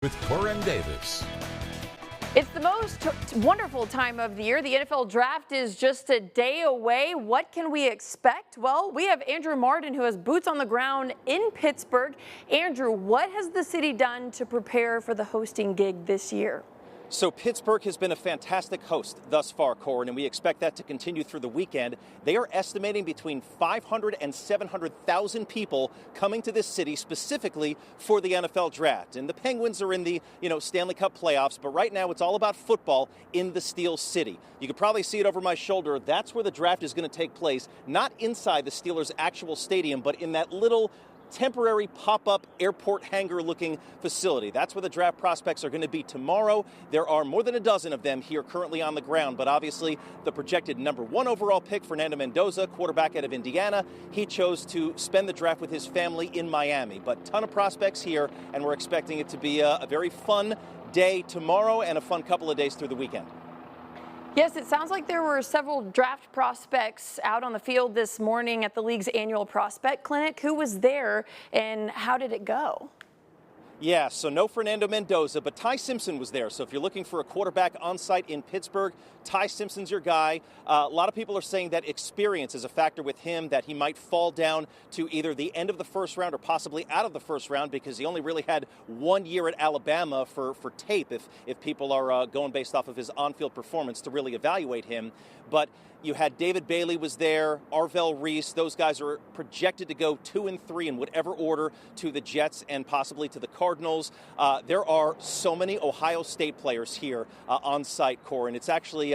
with Corin Davis. It's the most wonderful time of the year. The NFL draft is just a day away. What can we expect? Well, we have Andrew Martin, who has boots on the ground in Pittsburgh. Andrew, what has the city done to prepare for the hosting gig this year? So Pittsburgh has been a fantastic host thus far, Corin, and we expect that to continue through the weekend. They are estimating between 500 and 700,000 people coming to this city specifically for the NFL draft. And the Penguins are in the, Stanley Cup playoffs, but right now it's all about football in the Steel City. You can probably see it over my shoulder. That's where the draft is going to take place, not inside the Steelers' actual stadium, but in that little temporary pop-up airport hangar-looking facility. That's where the draft prospects are going to be tomorrow. There are more than a dozen of them here currently on the ground, but obviously the projected number 1 overall pick, Fernando Mendoza, quarterback out of Indiana, he chose to spend the draft with his family in Miami. But ton of prospects here, and we're expecting it to be a very fun day tomorrow and a fun couple of days through the weekend. Yes, it sounds like there were several draft prospects out on the field this morning at the league's annual prospect clinic. Who was there and how did it go? Yeah, so no Fernando Mendoza, but Ty Simpson was there. So if you're looking for a quarterback on site in Pittsburgh, Ty Simpson's your guy. A lot of people are saying that experience is a factor with him, that he might fall down to either the end of the first round or possibly out of the first round because he only really had 1 year at Alabama for tape if people are going based off of his on-field performance to really evaluate him. But you had David Bailey was there, Arvell Reese. Those guys are projected to go 2 and 3 in whatever order to the Jets and possibly to the Cardinals. There are so many Ohio State players here on site, Corin. It's actually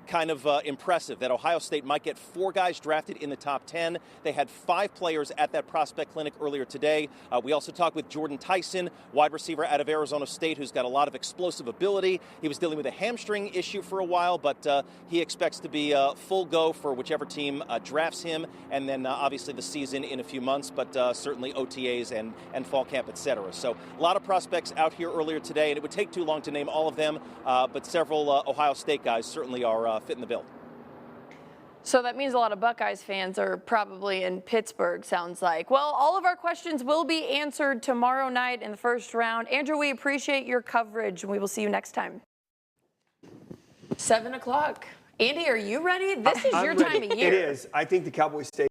kind of impressive that Ohio State might get 4 guys drafted in the top 10. They had 5 players at that prospect clinic earlier today. We also talked with Jordan Tyson, wide receiver out of Arizona State, who's got a lot of explosive ability. He was dealing with a hamstring issue for a while, but he expects to be full go for whichever team drafts him, and then obviously the season in a few months, but certainly OTAs and fall camp, etc. So a lot of prospects out here earlier today, and it would take too long to name all of them, but several Ohio State guys certainly are fitting the bill. So that means a lot of Buckeyes fans are probably in Pittsburgh, sounds like. Well, all of our questions will be answered tomorrow night in the first round. Andrew, we appreciate your coverage. We will see you next time. 7 o'clock. Andy, are you ready? This is your time of year. It is. I think the Cowboys stay.